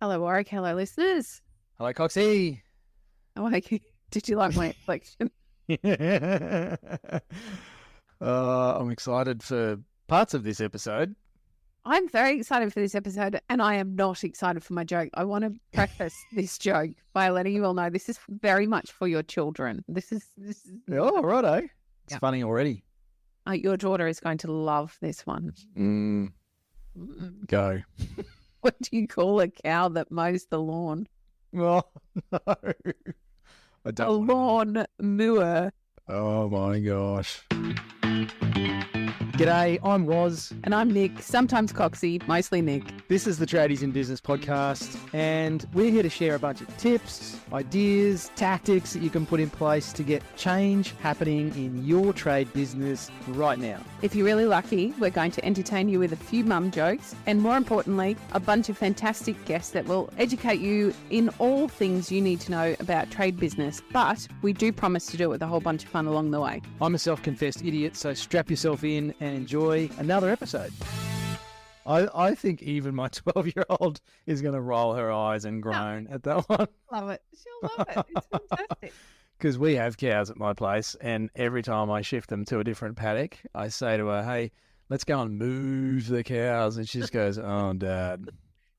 Hello, Warwick. Hello, listeners. Hello, Coxie. Oh, did you like my inflection? I'm excited for parts of this episode. I'm very excited for this episode, and I am not excited for my joke. I want to preface this joke by letting you all know this is very much for your children. This is. Oh, righto. It's funny already. Your daughter is going to love this one. Go. What do you call a cow that mows the lawn? Oh, no. I don't A lawn mower. Oh, my gosh. G'day, I'm Woz. And I'm Nick, sometimes Coxie, mostly Nick. This is the Tradies in Business podcast, and we're here to share a bunch of tips, ideas, tactics that you can put in place to get change happening in your trade business right now. If you're really lucky, we're going to entertain you with a few mum jokes, and more importantly, a bunch of fantastic guests that will educate you in all things you need to know about trade business, but we do promise to do it with a whole bunch of fun along the way. I'm a self-confessed idiot, so strap yourself in and enjoy another episode. I think even my 12-year-old is going to roll her eyes and groan at that one. Love it. She'll love it. It's fantastic. Because we have cows at my place, and every time I shift them to a different paddock, I say to her, hey, let's go and move the cows. And she just goes, oh, Dad.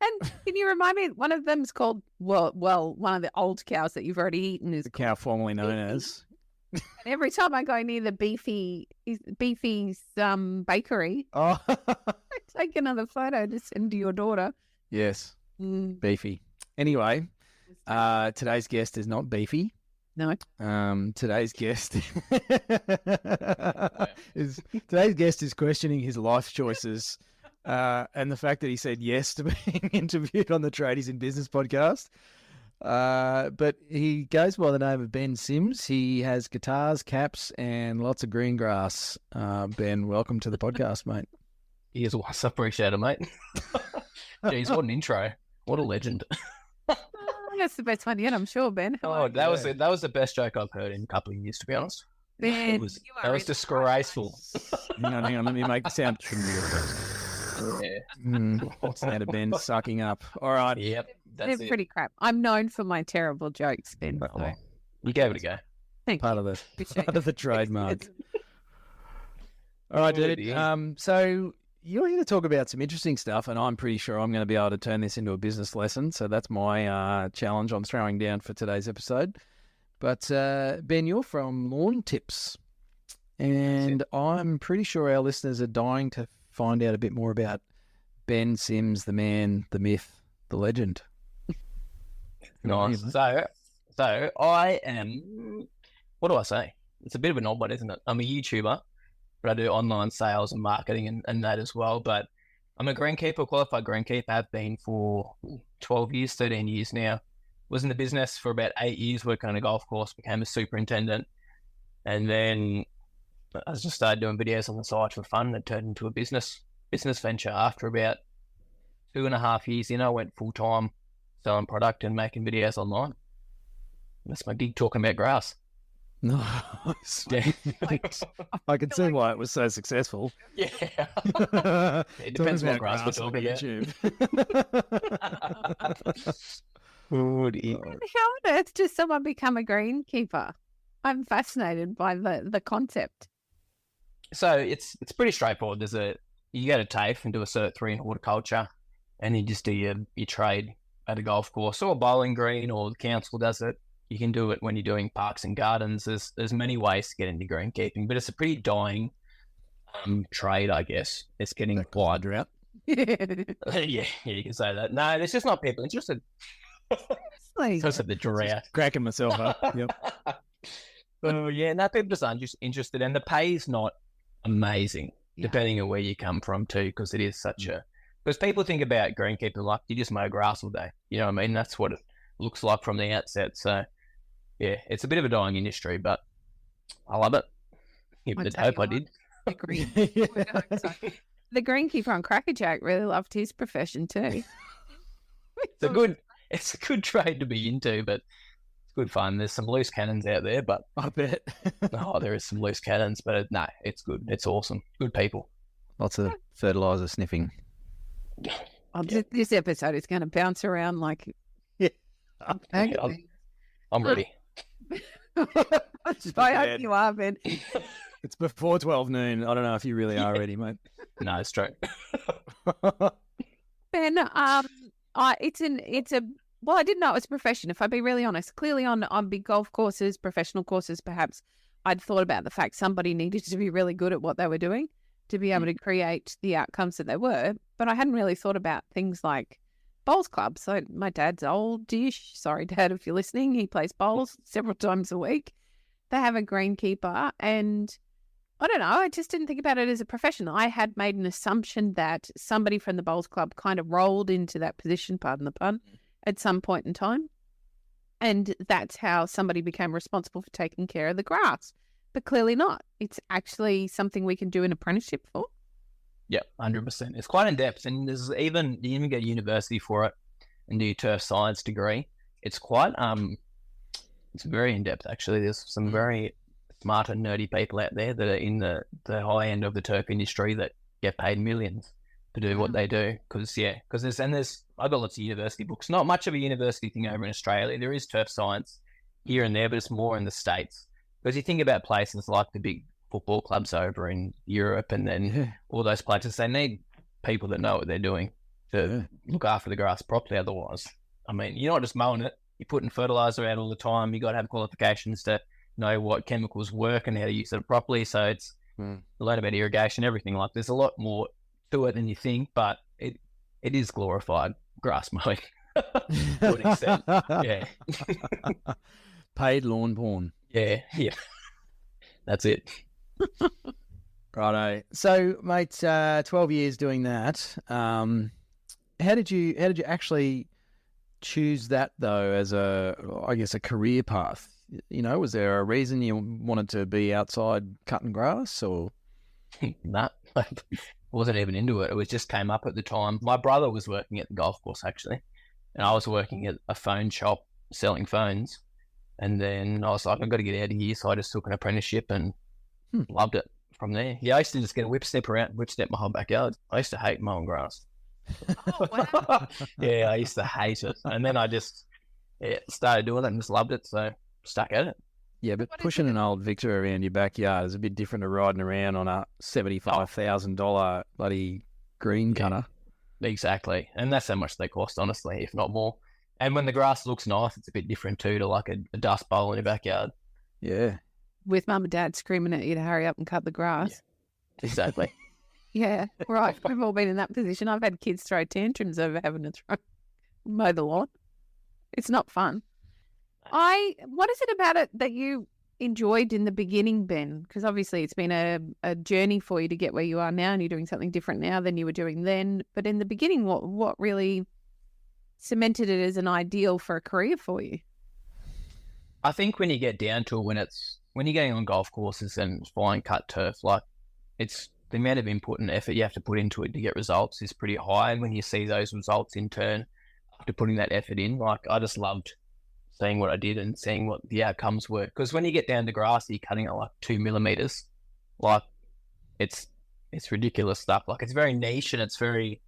And can you remind me, one of them's called, well, one of the old cows that you've already eaten is the cow formerly known as. And every time I go near the Beefy's bakery, I take another photo to send to your daughter. Yes, Beefy. Anyway, today's guest is not Beefy. No. Today's guest is questioning his life choices, and the fact that he said yes to being interviewed on the Tradies in Business podcast. But he goes by the name of Ben Sims. He has guitars, caps, and lots of green grass. Ben, welcome to the podcast, mate. Here's what I appreciate it, mate. Jeez, what an intro. What a legend. That's the best one yet, I'm sure, Ben. That was the best joke I've heard in a couple of years, to be honest. Ben, that was disgraceful. Hang on, let me make the sound. Sound of Ben sucking up. All right. Yep. They're pretty crap. I'm known for my terrible jokes, Ben. So. You gave it a go. Thank part you. Part of the trademark. All right, dude. So you're here to talk about some interesting stuff, and I'm pretty sure I'm going to be able to turn this into a business lesson. So that's my challenge I'm throwing down for today's episode. But Ben, you're from Lawn Tips, and I'm pretty sure our listeners are dying to find out a bit more about Ben Sims, the man, the myth, the legend. Nice. So I am, what do I say? It's a bit of an odd one, isn't it? I'm a YouTuber, but I do online sales and marketing and that as well. But I'm a greenkeeper, qualified greenkeeper. I've been for 12 years, 13 years now. Was in the business for about 8 years, working on a golf course, became a superintendent. And then I just started doing videos on the side for fun, and it turned into a business venture. After about 2.5 years in, I went full-time selling product and making videos online. That's my gig, talking about grass. Nice. Yeah. I can see why it was so successful. Yeah. It depends what grass we're talking about. How on earth does someone become a greenkeeper? I'm fascinated by the concept. So it's pretty straightforward. You go to TAFE and do a Cert 3 in horticulture, and you just do your trade at a golf course or a bowling green, or the council does it. You can do it when you're doing parks and gardens. There's many ways to get into greenkeeping, but it's a pretty dying trade, I guess. It's getting wide drought. Yeah, you can say that. No, there's just not people interested. Because of the drought. Cracking myself up. Yep. People just aren't just interested, and the pay's not amazing, depending on where you come from too, because it is such because people think about greenkeeping like you just mow grass all day. You know what I mean? That's what it looks like from the outset. So yeah, it's a bit of a dying industry, but I love it. Give it a hope I did. The greenkeeper on Crackerjack really loved his profession too. It's a good trade to be into, but it's good fun. There's some loose cannons out there, but I bet. There is some loose cannons, but no, it's good. It's awesome. Good people. Lots of fertilizer sniffing. This episode is going to bounce around like... Yeah. I'm ready. I hope you are, Ben. It's before 12 noon. I don't know if you really are ready, mate. No, it's true. Ben, well, I didn't know it was a profession, if I be really honest. Clearly on big golf courses, professional courses, perhaps, I'd thought about the fact somebody needed to be really good at what they were doing to be able to create the outcomes that they were. But I hadn't really thought about things like bowls clubs. So my dad's oldish. Sorry, Dad, if you're listening. He plays bowls several times a week. They have a greenkeeper, and I don't know. I just didn't think about it as a profession. I had made an assumption that somebody from the bowls club kind of rolled into that position, pardon the pun, at some point in time. And that's how somebody became responsible for taking care of the grass. But clearly not. It's actually something we can do an apprenticeship for. Yeah, 100%. It's quite in depth, and you even go to university for it and do your turf science degree. It's quite it's very in depth actually. There's some very smart and nerdy people out there that are in the high end of the turf industry that get paid millions to do what they do. Because I've got lots of university books. Not much of a university thing over in Australia. There is turf science here and there, but it's more in the States. Because you think about places like the big football clubs over in Europe and then all those places, they need people that know what they're doing to look after the grass properly. Otherwise, I mean, you're not just mowing it. You're putting fertilizer out all the time. You got to have qualifications to know what chemicals work and how to use it properly. So it's learn about irrigation, everything. Like there's a lot more to it than you think, but it is glorified grass mowing to an extent. Yeah. Paid lawn porn. Yeah. That's it. Righto. So, mate, 12 years doing that. How did you actually choose that though as a career path? You know, was there a reason you wanted to be outside cutting grass or? Nah, I wasn't even into it. It just came up at the time. My brother was working at the golf course actually, and I was working at a phone shop selling phones. And then I was like, I've got to get out of here. So I just took an apprenticeship and loved it from there. Yeah, I used to just get a whip step my whole backyard. I used to hate mowing grass. Oh, wow. Yeah, I used to hate it. And then I just started doing it and just loved it. So stuck at it. Yeah, but pushing an old Victor around your backyard is a bit different to riding around on a $75,000 bloody green cutter. Exactly. And that's how much they cost, honestly, if not more. And when the grass looks nice, it's a bit different too to like a dust bowl in your backyard. Yeah. With mum and dad screaming at you to hurry up and cut the grass. Yeah, exactly. Yeah, right. We've all been in that position. I've had kids throw tantrums over having to mow the lawn. It's not fun. What is it about it that you enjoyed in the beginning, Ben? Because obviously it's been a journey for you to get where you are now, and you're doing something different now than you were doing then. But in the beginning, what really cemented it as an ideal for a career for you? I think when you get down to it, when you're getting on golf courses and fine cut turf, like it's the amount of input and effort you have to put into it to get results is pretty high. And when you see those results in turn after putting that effort in, like I just loved seeing what I did and seeing what the outcomes were. Because when you get down to grass, you're cutting it like 2 millimeters. Like it's ridiculous stuff. Like it's very niche and it's very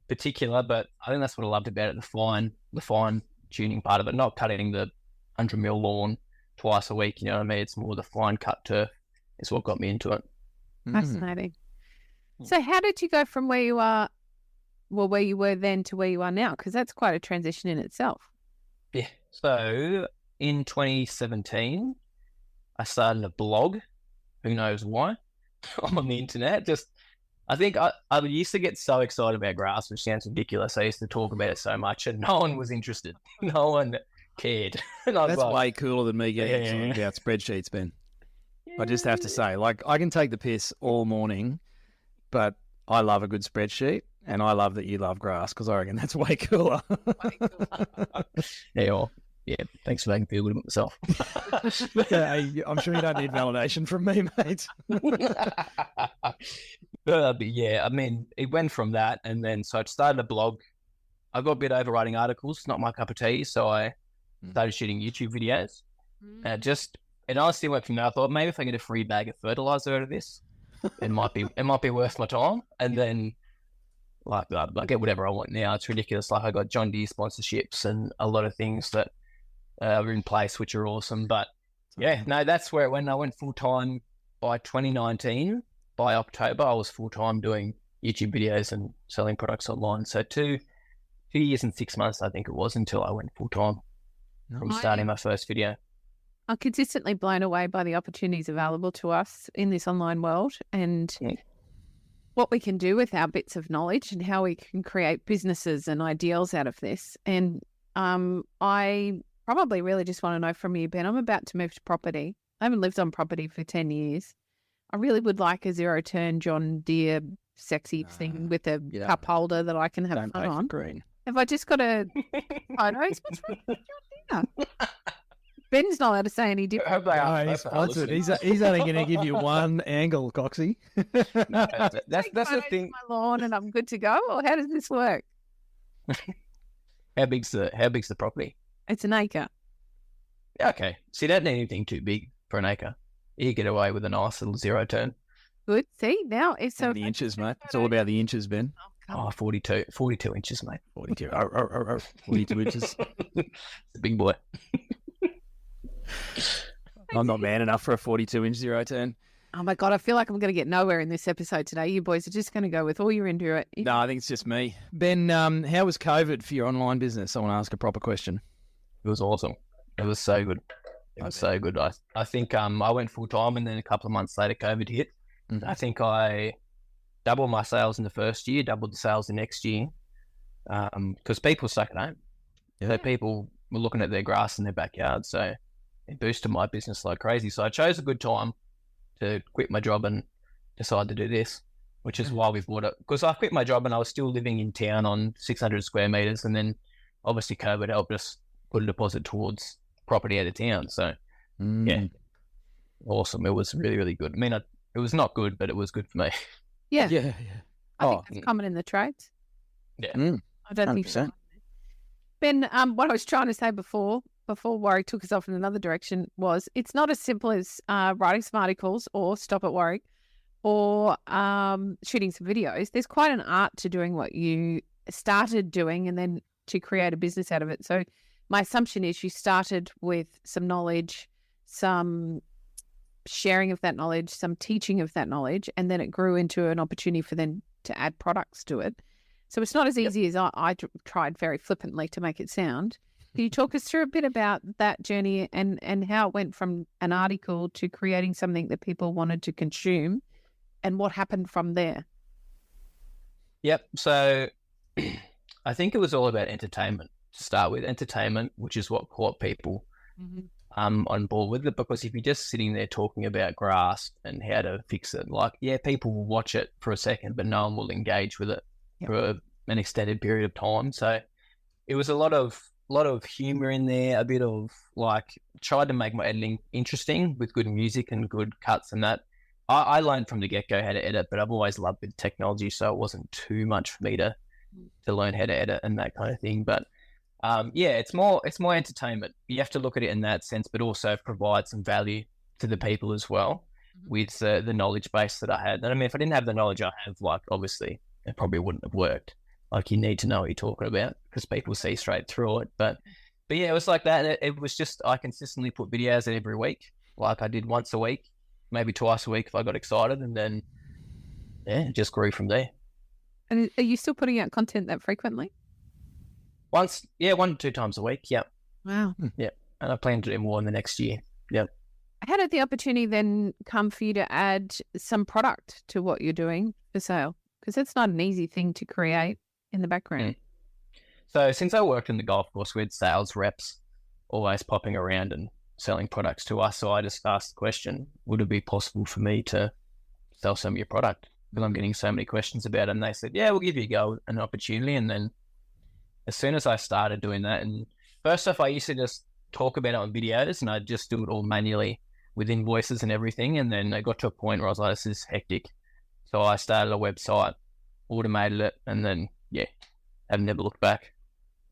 particular, but I think that's what I loved about it, the fine tuning part of it, not cutting the 100 mil lawn twice a week, you know what I mean? It's more the fine cut turf is what got me into it. Fascinating. So how did you go from where you were then to where you are now? Because that's quite a transition in itself. Yeah. So in 2017, I started a blog. Who knows why? On the internet. I think I used to get so excited about grass, which sounds ridiculous. I used to talk about it so much and no one was interested. No one cared. And That's way cooler than me getting excited about spreadsheets, Ben. I just have to say, like, I can take the piss all morning, but I love a good spreadsheet, and I love that you love grass because I reckon that's way cooler. Yeah, thanks for making me feel good about myself. I'm sure you don't need validation from me, mate. But yeah, I mean, it went from that, and then so I started a blog. I got a bit over writing articles, not my cup of tea, so I started shooting YouTube videos. And honestly went from there. I thought maybe if I get a free bag of fertilizer out of this, it might be worth my time. And then Like I get whatever I want now. It's ridiculous. Like I got John Deere sponsorships and a lot of things that are in place, which are awesome. But yeah, no, that's where when I went full time by 2019. By October, I was full time doing YouTube videos and selling products online. So 2 years and 6 months, I think it was, until I went full time from starting my first video. I'm consistently blown away by the opportunities available to us in this online world and what we can do with our bits of knowledge and how we can create businesses and ideals out of this. And I probably really just want to know from you, Ben, I'm about to move to property. I haven't lived on property for 10 years. I really would like a zero-turn John Deere sexy thing with a cup holder that I can have fun on. Green. Have I just got a photos? What's wrong with John Deere? Ben's not allowed to say any different. He's sponsored. He's only going to give you one angle, Coxie. No, that's the thing. My lawn and I'm good to go. Or how does this work? How big's the property? It's an acre. Okay, so you don't need anything too big for an acre. You get away with a nice little zero-turn. Good. See, now it's so... The inches, mate. It's all about the inches, Ben. 42 inches, mate. 42. 42 inches. It's a big boy. I'm not man enough for a 42-inch zero-turn. Oh, my God. I feel like I'm going to get nowhere in this episode today. You boys are just going to go with all you're into it. No, I think it's just me. Ben, how was COVID for your online business? I want to ask a proper question. It was awesome. It was so good. It was so good. I think I went full time and then a couple of months later COVID hit. Mm-hmm. I think I doubled my sales in the first year, doubled the sales the next year because people stuck at home. Yeah. So people were looking at their grass in their backyard. So it boosted my business like crazy. So I chose a good time to quit my job and decide to do this, which is why we bought it. Because I quit my job and I was still living in town on 600 square meters. And then obviously COVID helped us put a deposit towards property out of town. So yeah, awesome. It was really, really good. I mean, it was not good, but it was good for me. Yeah. I think that's common in the trades. Yeah. I don't 100%. Think so. Ben, what I was trying to say before Warwick took us off in another direction was it's not as simple as writing some articles or stop at Warwick or shooting some videos. There's quite an art to doing what you started doing and then to create a business out of it. So my assumption is you started with some knowledge, some sharing of that knowledge, some teaching of that knowledge, and then it grew into an opportunity for them to add products to it. So it's not as easy as I tried very flippantly to make it sound. Can you talk us through a bit about that journey and how it went from an article to creating something that people wanted to consume and what happened from there? Yep. So I think it was all about entertainment to start with. Entertainment, which is what caught people on board with it, because if you're just sitting there talking about grass and how to fix it, like, yeah, people will watch it for a second, but no one will engage with it for an extended period of time. So it was a lot of humor in there, a bit of like tried to make my editing interesting with good music and good cuts and that. I learned from the get-go how to edit, but I've always loved the technology, so it wasn't too much for me to learn how to edit and that kind of thing. But it's more entertainment. You have to look at it in that sense, but also provide some value to the people as well with the knowledge base that I had. And I mean, if I didn't have the knowledge I have, like, obviously it probably wouldn't have worked. Like, you need to know what you're talking about because people see straight through it. But yeah, it was like that. It was just, I consistently put videos out every week. Like I did once a week, maybe twice a week if I got excited, and then it just grew from there. And are you still putting out content that frequently? 1 to 2 times a week. Yep. Wow. Yeah. And I plan to do more in the next year. Yep. How did the opportunity then come for you to add some product to what you're doing for sale? Because that's not an easy thing to create in the background. So since I worked in the golf course, we had sales reps always popping around and selling products to us. So I just asked the question, would it be possible for me to sell some of your product? Because I'm getting so many questions about it. And they said, yeah, we'll give you a go, an opportunity. And then as soon as I started doing that, and first off, I used to just talk about it on videos and I'd just do it all manually with invoices and everything. And then I got to a point where I was like, this is hectic. So I started a website, automated it, and then, I've never looked back.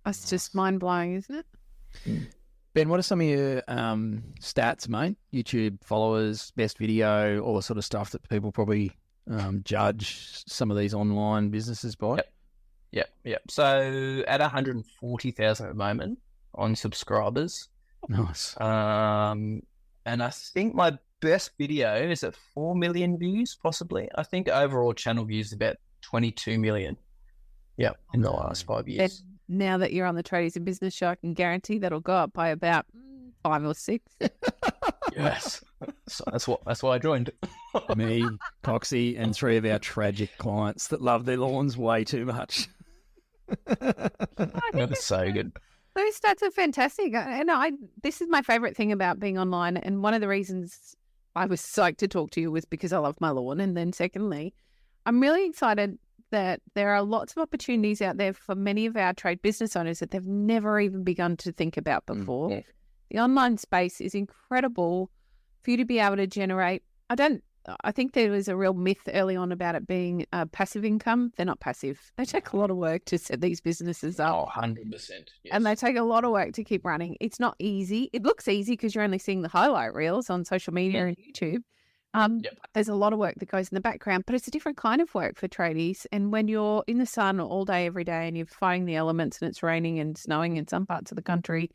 That's just mind-blowing, isn't it? Ben, what are some of your stats, mate? YouTube followers, best video, all the sort of stuff that people probably judge some of these online businesses by? Yep. So at 140,000 at the moment on subscribers. Nice. And I think my best video is at 4 million views, possibly. I think overall channel views about 22 million. Yeah, in the last 5 years. And now that you're on the Tradies and Business Show, I can guarantee that'll go up by about 5 or 6. Yes. So that's why I joined. Me, Coxie, and 3 of our tragic clients that love their lawns way too much. That's so good. Those stats are fantastic. And this is my favourite thing about being online. And one of the reasons I was psyched to talk to you was because I love my lawn. And then secondly, I'm really excited that there are lots of opportunities out there for many of our trade business owners that they've never even begun to think about before. Yeah. The online space is incredible for you to be able to generate. I think there was a real myth early on about it being passive income. They're not passive. They take a lot of work to set these businesses up. Oh, 100%. Yes. And they take a lot of work to keep running. It's not easy. It looks easy because you're only seeing the highlight reels on social media and YouTube. There's a lot of work that goes in the background, but it's a different kind of work for tradies. And when you're in the sun all day, every day, and you're fighting the elements and it's raining and snowing in some parts of the country,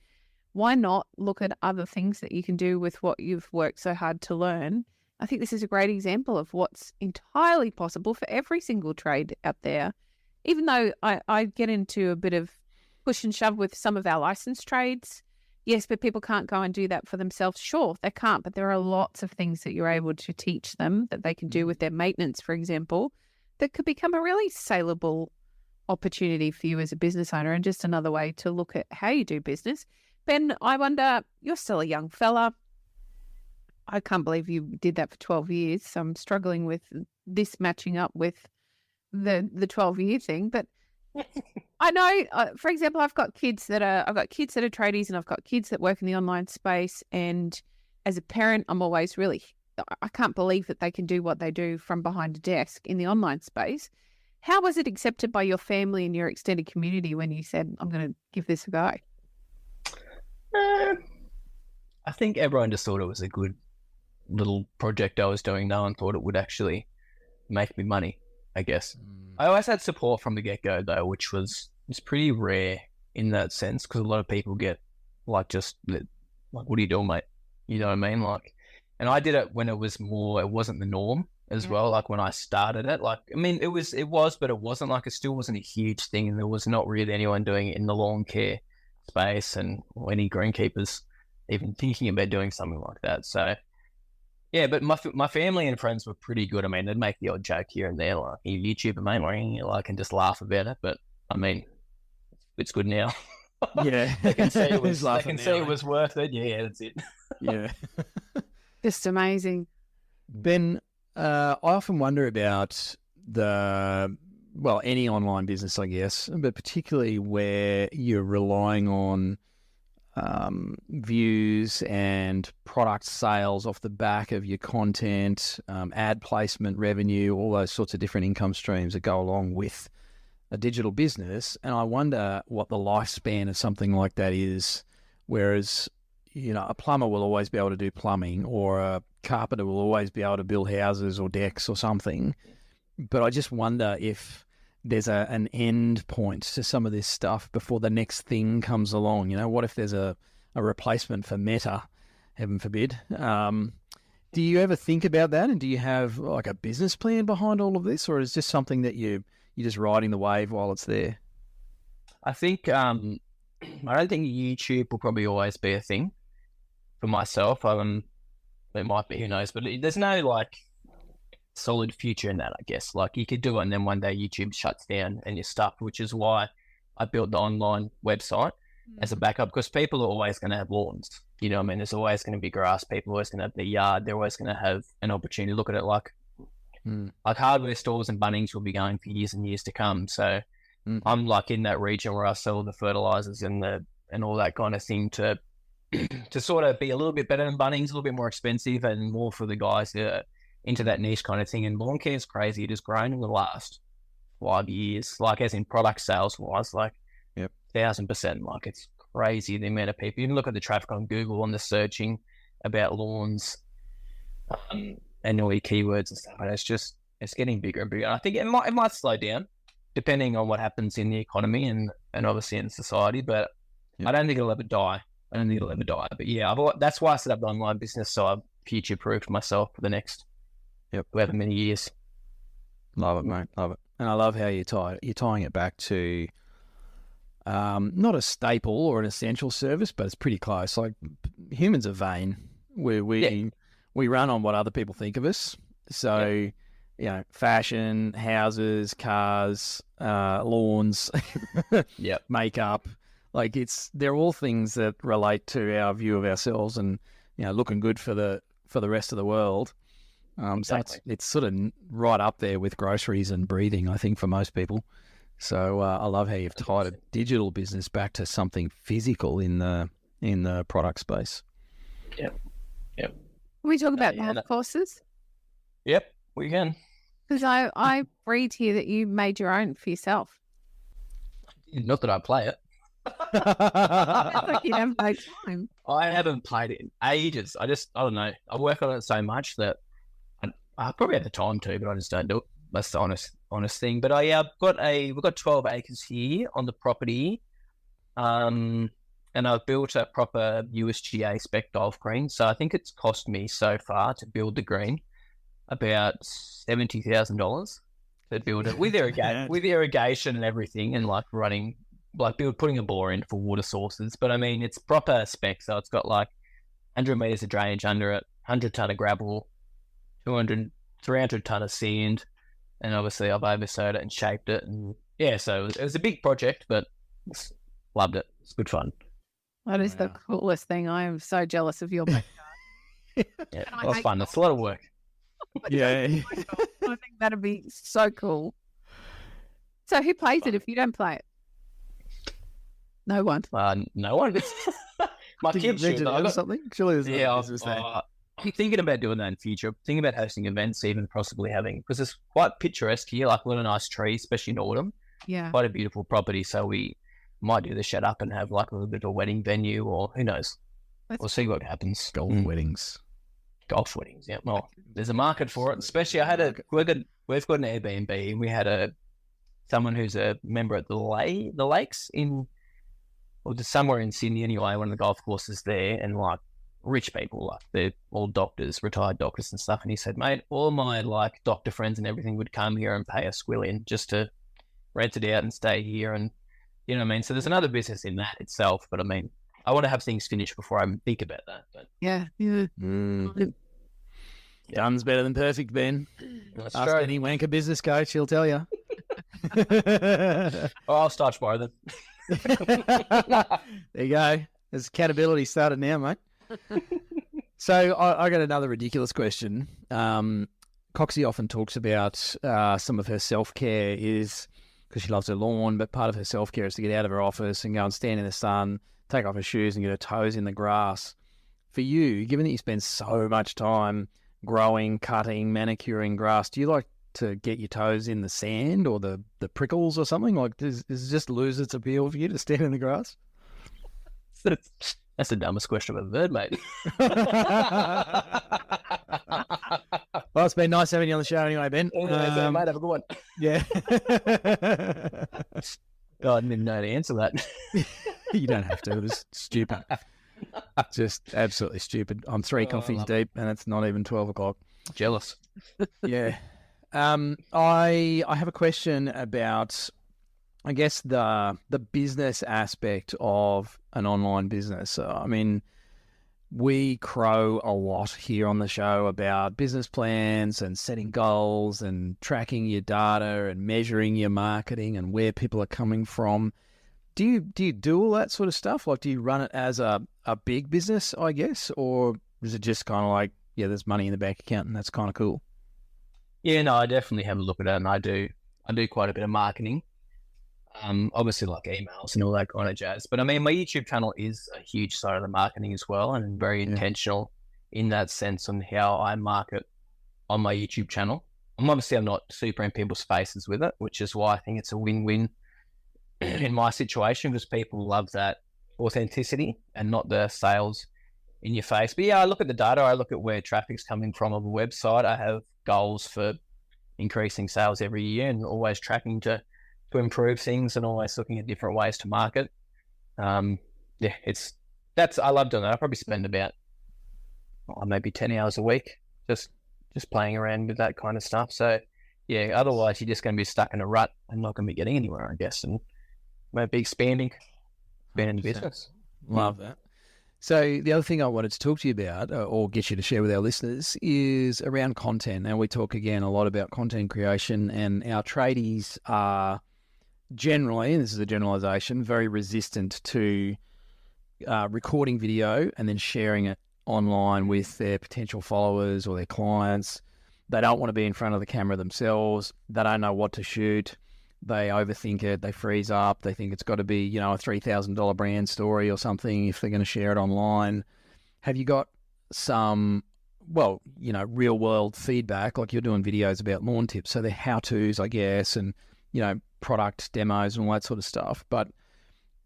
why not look at other things that you can do with what you've worked so hard to learn? I think this is a great example of what's entirely possible for every single trade out there. Even though I get into a bit of push and shove with some of our licensed trades, yes, but people can't go and do that for themselves. Sure, they can't, but there are lots of things that you're able to teach them that they can do with their maintenance, for example, that could become a really saleable opportunity for you as a business owner and just another way to look at how you do business. Ben, I wonder, you're still a young fella. I can't believe you did that for 12 years. So I'm struggling with this matching up with the 12-year thing. But I know, for example, I've got kids that are tradies, and I've got kids that work in the online space. And as a parent, I'm always I can't believe that they can do what they do from behind a desk in the online space. How was it accepted by your family and your extended community when you said, I'm going to give this a go? I think everyone just thought it was a good little project I was doing. No one thought it would actually make me money, I guess. I always had support from the get-go, though, which was pretty rare in that sense, because a lot of people get what are you doing, mate? You know what I mean? And I did it when it wasn't the norm as well. Like when I started it, it was, but it wasn't it still wasn't a huge thing, and there was not really anyone doing it in the lawn care space and any greenkeepers even thinking about doing something like that. So yeah, but my family and friends were pretty good. I mean, they'd make the odd joke here and there, like, you YouTuber, mate, and just laugh about it. But I mean, it's good now. Yeah. They can see it was worth it. Yeah, that's it. Yeah. Just amazing. Ben, I often wonder about any online business, I guess, but particularly where you're relying on views and product sales off the back of your content, ad placement revenue, all those sorts of different income streams that go along with a digital business. And I wonder what the lifespan of something like that is. Whereas, a plumber will always be able to do plumbing, or a carpenter will always be able to build houses or decks or something. But I just wonder if there's an end point to some of this stuff before the next thing comes along. What if there's a replacement for Meta, heaven forbid? Do you ever think about that? And do you have a business plan behind all of this, or is it just something that you're just riding the wave while it's there? I think I don't think YouTube will probably always be a thing for myself. It might be, who knows? But there's no solid future in that, I guess. You could do it and then one day YouTube shuts down and you're stuck, which is why I built the online website as a backup, because people are always going to have lawns. You know what I mean? There's always going to be grass. People are always going to have their yard. They're always going to have an opportunity to look at it like hardware stores and Bunnings will be going for years and years to come. So I'm in that region where I sell the fertilizers and all that kind of thing to sort of be a little bit better than Bunnings, a little bit more expensive and more for the guys that are into that niche kind of thing. And lawn care is crazy. It has grown in the last 5 years, as in product sales wise, 1,000%. It's crazy the amount of people. You can look at the traffic on Google on the searching about lawns and all your keywords and stuff. And it's getting bigger and bigger. And I think it might slow down depending on what happens in the economy and obviously in society, but I don't think it'll ever die. But yeah, that's why I set up the online business, so I've future-proofed myself for the next however many years. Love it, mate. Love it. And I love how you're tying it back to not a staple or an essential service, but it's pretty close. Like, humans are vain. We run on what other people think of us. So, fashion, houses, cars, lawns, makeup. Like, they're all things that relate to our view of ourselves and, looking good for the rest of the world. So it's sort of right up there with groceries and breathing, I think, for most people. So I love how you've tied a digital business back to something physical in the product space. Yep. Can we talk about golf courses? Yep, we can. Because I read here that you made your own for yourself. Not that I play it. Like you haven't played time. I haven't played it in ages. I don't know. I work on it so much that I probably have the time to, but I just don't do it. That's the honest thing. But we've got 12 acres here on the property, and I've built a proper USGA spec golf green. So I think it's cost me so far to build the green about $70,000 to build it with irrigation and everything, and like putting a bore in for water sources. But I mean, it's proper spec, so it's got like 100 meters of drainage under it, 100 ton of gravel, 300 ton of sand, and obviously I've oversowed it and shaped it, and so it was a big project, but loved it. It's good fun. That is the coolest thing. I am so jealous of your backyard. It was fun. It's a lot of work. I think that'd be so cool. So who plays it if you don't play it? No one. No one. My kids should. Something? Surely there's I'm thinking about doing that in future. Thinking about hosting events, even possibly having, because it's quite picturesque here, like a lot of nice trees, especially in autumn. Yeah. Quite a beautiful property. So we might do the shut up and have like a little bit of a wedding venue, or who knows. We'll see what happens. Golf weddings, yeah. Well, there's a market for it. Especially we've got an Airbnb, and we had someone who's a member at the lakes somewhere in Sydney anyway, one of the golf courses there, and like rich people, like they're all doctors, retired doctors and stuff. And he said, mate, all my like doctor friends and everything would come here and pay a squillion just to rent it out and stay here. And you know what I mean? So there's another business in that itself. But I mean, I want to have things finished before I think about that. But done's better than perfect, Ben. That's Ask true. any wanker business coach, he'll tell you. I'll start tomorrow then. There you go. There's accountability started now, mate. So I got another ridiculous question. Coxie often talks about some of her self-care is because she loves her lawn, but part of her self-care is to get out of her office and go and stand in the sun, take off her shoes and get her toes in the grass. For you, given that you spend so much time growing, cutting, manicuring grass, do you like to get your toes in the sand or the prickles or something? Like, does it just lose its appeal for you to stand in the grass? That's the dumbest question I've ever heard, mate. Well, it's been nice having you on the show anyway, Ben. Mate, have a good one. Yeah. Oh, I didn't even know how to answer that. You don't have to. It was stupid. Just absolutely stupid. I'm 3 coffees deep and it's not even 12 o'clock. Jealous. Yeah. I have a question about, I guess, the business aspect of an online business. I mean, we crow a lot here on the show about business plans and setting goals and tracking your data and measuring your marketing and where people are coming from. Do you do all that sort of stuff? Like, do you run it as a big business, I guess, or is it just kind of like, yeah, there's money in the bank account and that's kind of cool? Yeah, no, I definitely have a look at it, and I do quite a bit of marketing. Obviously like emails and all that kind of jazz. But I mean, my YouTube channel is a huge side of the marketing as well, and very intentional in that sense on how I market on my YouTube channel. I'm not super in people's faces with it, which is why I think it's a win-win in my situation, because people love that authenticity and not the sales in your face. But yeah, I look at the data. I look at where traffic's coming from on the website. I have goals for increasing sales every year and always tracking to to improve things and always looking at different ways to market. I love doing that. I probably spend about maybe 10 hours a week just playing around with that kind of stuff. So yeah, otherwise you're just going to be stuck in a rut and not going to be getting anywhere, I guess, and maybe expanding the business. Love that. So the other thing I wanted to talk to you about, or get you to share with our listeners, is around content. Now we talk again a lot about content creation, and our tradies are generally, and this is a generalization, very resistant to recording video and then sharing it online with their potential followers or their clients. They don't want to be in front of the camera themselves. They don't know what to shoot. They overthink it. They freeze up. They think it's got to be, a $3,000 brand story or something if they're going to share it online. Have you got some, real world feedback? Like you're doing videos about lawn tips, so they're how-tos, I guess, and, product demos and all that sort of stuff. But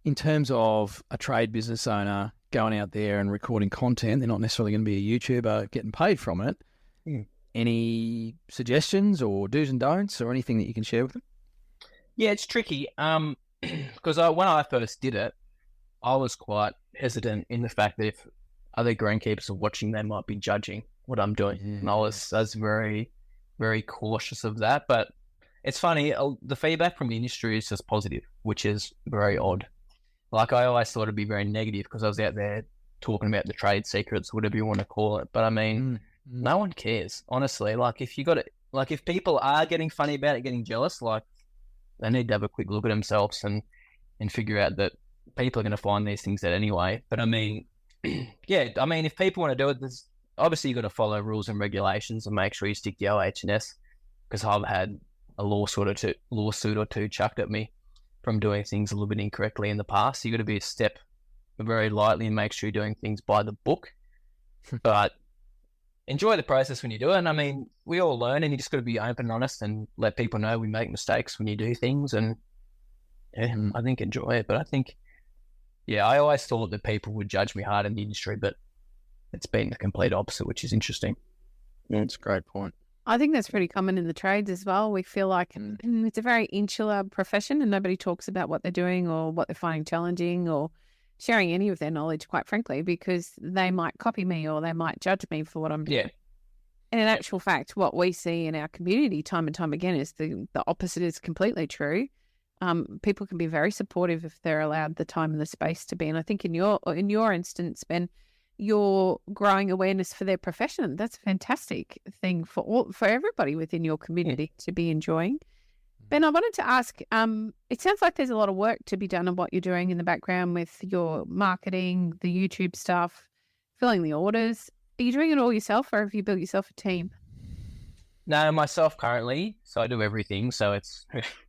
in terms of a trade business owner going out there and recording content, they're not necessarily going to be a YouTuber getting paid from it. Any suggestions or do's and don'ts or anything that you can share with them? Yeah, it's tricky because when I first did it, I was quite hesitant in the fact that if other greenkeepers are watching, they might be judging what I'm doing. Yeah. And I was very, very cautious of that. But it's funny, the feedback from the industry is just positive, which is very odd. Like I always thought it'd be very negative because I was out there talking about the trade secrets, whatever you want to call it. But I mean, no one cares, honestly. Like if if people are getting funny about it, getting jealous, like they need to have a quick look at themselves and figure out that people are going to find these things out anyway. But I mean, if people want to do it, there's obviously you've got to follow rules and regulations and make sure you stick to OH&S, because I've had a lawsuit or two chucked at me from doing things a little bit incorrectly in the past. So you've got to be a step very lightly and make sure you're doing things by the book. But enjoy the process when you do it. And I mean, we all learn, and you just got to be open and honest and let people know we make mistakes when you do things. And I think enjoy it. But I think, I always thought that people would judge me hard in the industry, but it's been the complete opposite, which is interesting. That's a great point. I think that's pretty common in the trades as well. We feel like it's a very insular profession and nobody talks about what they're doing or what they're finding challenging or sharing any of their knowledge, quite frankly, because they might copy me or they might judge me for what I'm doing. Yeah. And in actual fact, what we see in our community time and time again is the opposite is completely true. People can be very supportive if they're allowed the time and the space to be. And I think in your instance, Ben, you're growing awareness for their profession. That's a fantastic thing for everybody within your community to be enjoying. Ben, I wanted to ask, it sounds like there's a lot of work to be done on what you're doing in the background with your marketing, the YouTube stuff, filling the orders. Are you doing it all yourself or have you built yourself a team? No, myself currently. So I do everything. So it's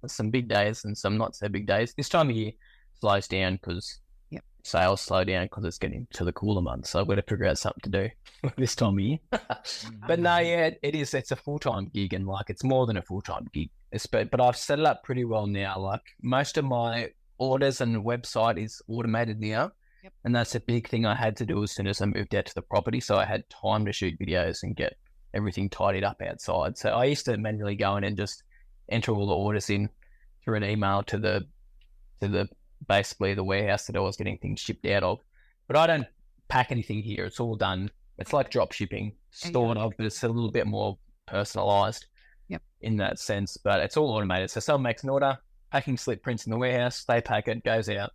some big days and some not so big days. This time of year slows down because sales slow down because it's getting to the cooler months. So I've got to figure out something to do this time of year. But no, it is. It's a full-time gig, and like it's more than a full-time gig. But I've set it up pretty well now. Like most of my orders and website is automated now. Yep. And that's a big thing I had to do as soon as I moved out to the property. So I had time to shoot videos and get everything tidied up outside. So I used to manually go in and just enter all the orders in through an email to the basically the warehouse that I was getting things shipped out of. But I don't pack anything here. It's all done. It's like drop shipping, stored of, but it's a little bit more personalized in that sense. But it's all automated. So someone makes an order, packing slip prints in the warehouse, they pack it, goes out.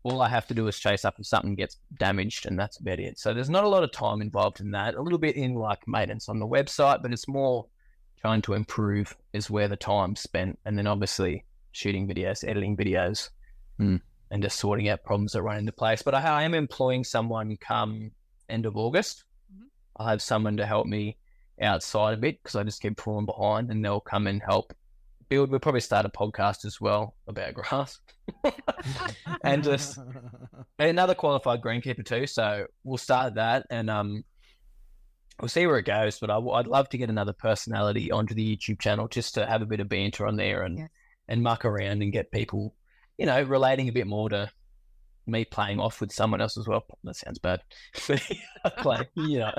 All I have to do is chase up if something gets damaged, and that's about it. So there's not a lot of time involved in that. A little bit in like maintenance on the website, but it's more trying to improve is where the time's spent. And then obviously shooting videos, editing videos, and just sorting out problems that run into place. But I am employing someone come end of August. I'll have someone to help me outside a bit because I just keep falling behind, and they'll come and help build. We'll probably start a podcast as well about grass and just another qualified greenkeeper too. So we'll start that, and we'll see where it goes. But I'd love to get another personality onto the YouTube channel just to have a bit of banter on there and muck around and get people, relating a bit more to me playing off with someone else as well. That sounds bad. You know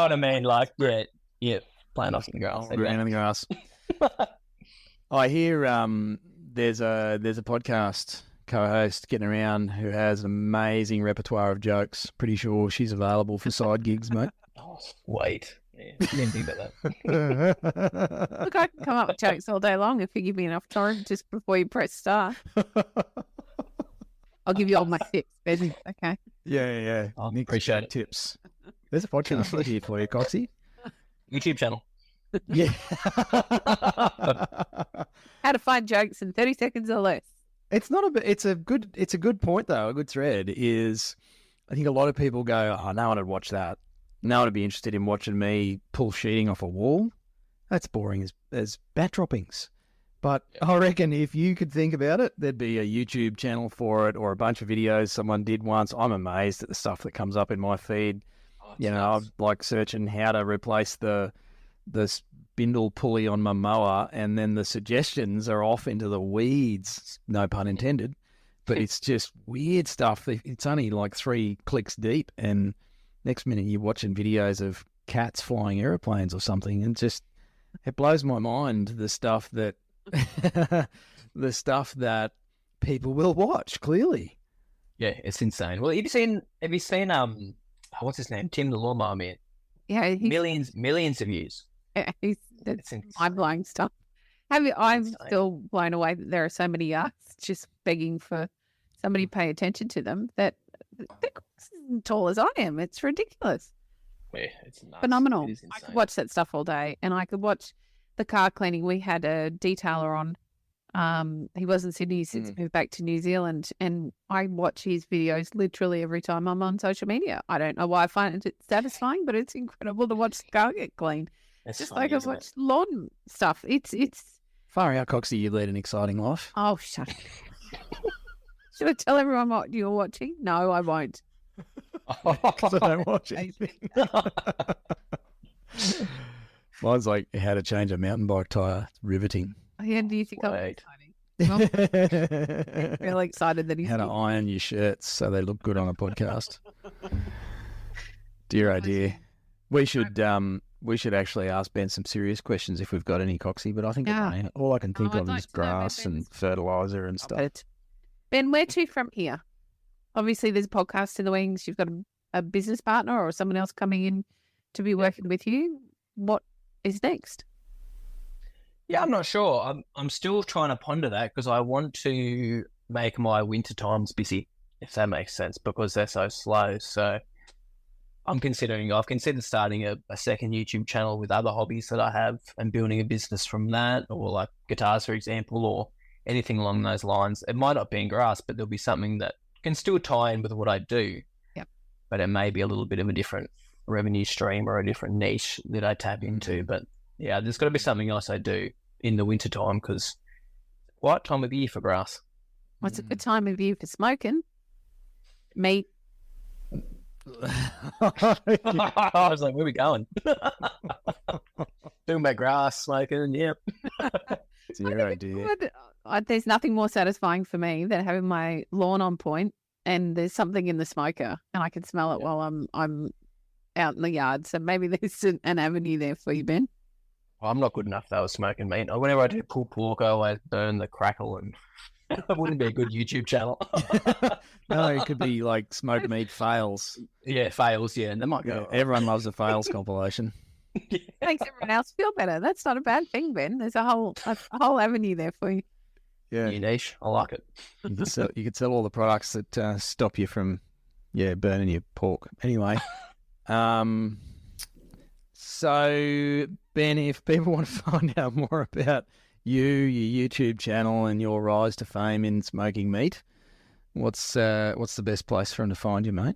what I mean? Like, playing off in the grass. Around in the grass. I hear there's a podcast co-host getting around who has an amazing repertoire of jokes. Pretty sure she's available for side gigs, mate. Oh, wait. Yeah, didn't think about that. Look, I can come up with jokes all day long if you give me enough time just before you press start. I'll give you all my tips, Ben. Okay. Yeah. I Nick's appreciate it. tips. There's a podcast here for you, Coxie. YouTube channel. Yeah. How to find jokes in 30 seconds or less. It's not a. It's a good point though. A good thread is, I think a lot of people go, "Oh, no one would watch that. No one would be interested in watching me pull sheeting off a wall. That's boring as bat droppings." But I reckon if you could think about it, there'd be a YouTube channel for it or a bunch of videos someone did once. I'm amazed at the stuff that comes up in my feed. I'm like searching how to replace the spindle pulley on my mower, and then the suggestions are off into the weeds, no pun intended, but it's just weird stuff. It's only like 3 clicks deep, and next minute you're watching videos of cats flying airplanes or something, and just it blows my mind the stuff that people will watch. Clearly, Yeah, it's insane. Well, have you seen what's his name? Tim the Lawnmower Man. Yeah, Millions of views. That's insane. mind-blowing stuff. I'm Insane. still blown away that there are so many yards just begging for somebody to pay attention to them that they're as tall as I am. It's ridiculous. Yeah, it's nuts. Phenomenal. It is I could insane. watch that stuff all day, and I could watch the car cleaning. We had a detailer on. He was in Sydney since moved back to New Zealand, and I watch his videos literally every time I'm on social media. I don't know why I find it satisfying, but it's incredible to watch the car get cleaned. It's Just funny, like I isn't watch lawn stuff. It's far out, Coxie. You lead an exciting life. oh shut up. Should I tell everyone what you're watching? No, I won't. Because I don't watch anything. Mine's like how to change a mountain bike tyre. It's riveting. Yeah, do you think I'm Wait. exciting? Really excited that he's How to here. iron your shirts so they look good on a podcast. Dear oh dear. We should actually ask Ben some serious questions if we've got any, Coxie, but I think Yeah. all I can think I'd of like is to know about grass and Ben's- fertiliser and stuff. But Ben, where to from here? Obviously, there's a podcast in the wings. You've got a business partner or someone else coming in to be working with you. What is next? Yeah, I'm not sure. I'm still trying to ponder that because I want to make my winter times busy, if that makes sense, because they're so slow. So I've considered starting a second YouTube channel with other hobbies that I have and building a business from that, or like guitars, for example, or anything along those lines. It might not be in grass, but there'll be something that can still tie in with what I do. Yep. But it may be a little bit of a different revenue stream or a different niche that I tap into. But yeah, there's got to be something else I do in the winter time because what time of year for grass? What's a good time of year for smoking? Meat. I was like, where are we going? Doing my grass, smoking, yep. It's your idea. There's nothing more satisfying for me than having my lawn on point and there's something in the smoker and I can smell it while I'm out in the yard. So maybe there's an avenue there for you, Ben. Well, I'm not good enough though with smoking meat. Whenever I do pulled pork, I always burn the crackle and it wouldn't be a good YouTube channel. No, it could be like smoke meat fails. Yeah, fails, yeah. And they might go, Everyone loves a fails compilation. Makes everyone else feel better. That's not a bad thing, Ben. There's a whole avenue there for you. Yeah, new niche. I like it. you could sell all the products that stop you from, burning your pork. Anyway, so Ben, if people want to find out more about you, your YouTube channel, and your rise to fame in smoking meat, what's the best place for them to find you, mate?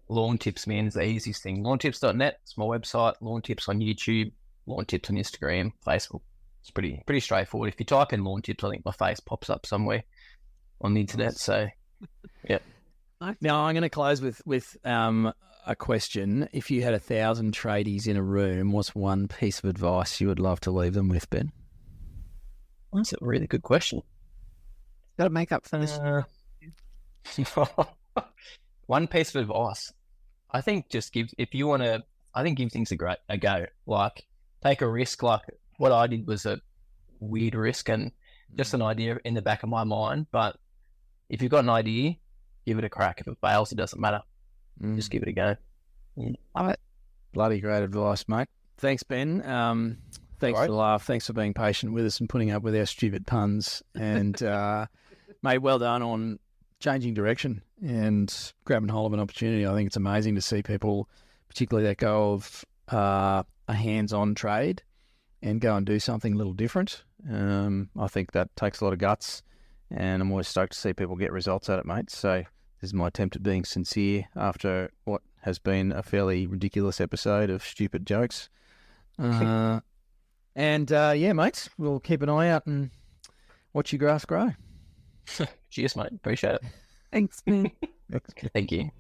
Lawn Tips, man, is the easiest thing. Lawntips.net, it's my website. Lawn Tips on YouTube, Lawn Tips on Instagram, Facebook. It's pretty straightforward. If you type in Lawn Tips, I think my face pops up somewhere on the internet. So, yeah. Now I'm going to close with a question. If you had 1,000 tradies in a room, what's one piece of advice you would love to leave them with, Ben? That's a really good question. Got to make up for this. One piece of advice. I think give things a go. Like take a risk. Like what I did was weird risk and just an idea in the back of my mind. But if you've got an idea, give it a crack. If it fails, it doesn't matter. Just give it a go. Love it. Bloody great advice, mate. Thanks, Ben. Thanks for the laugh. Thanks for being patient with us and putting up with our stupid puns. And, mate, well done on changing direction and grabbing hold of an opportunity. I think it's amazing to see people, particularly that go of a hands-on trade and go and do something a little different. I think that takes a lot of guts, and I'm always stoked to see people get results at it, mate. So this is my attempt at being sincere after what has been a fairly ridiculous episode of stupid jokes. Yeah, mate, we'll keep an eye out and watch your grass grow. Cheers, mate. Appreciate it. Thanks, man. Thank you.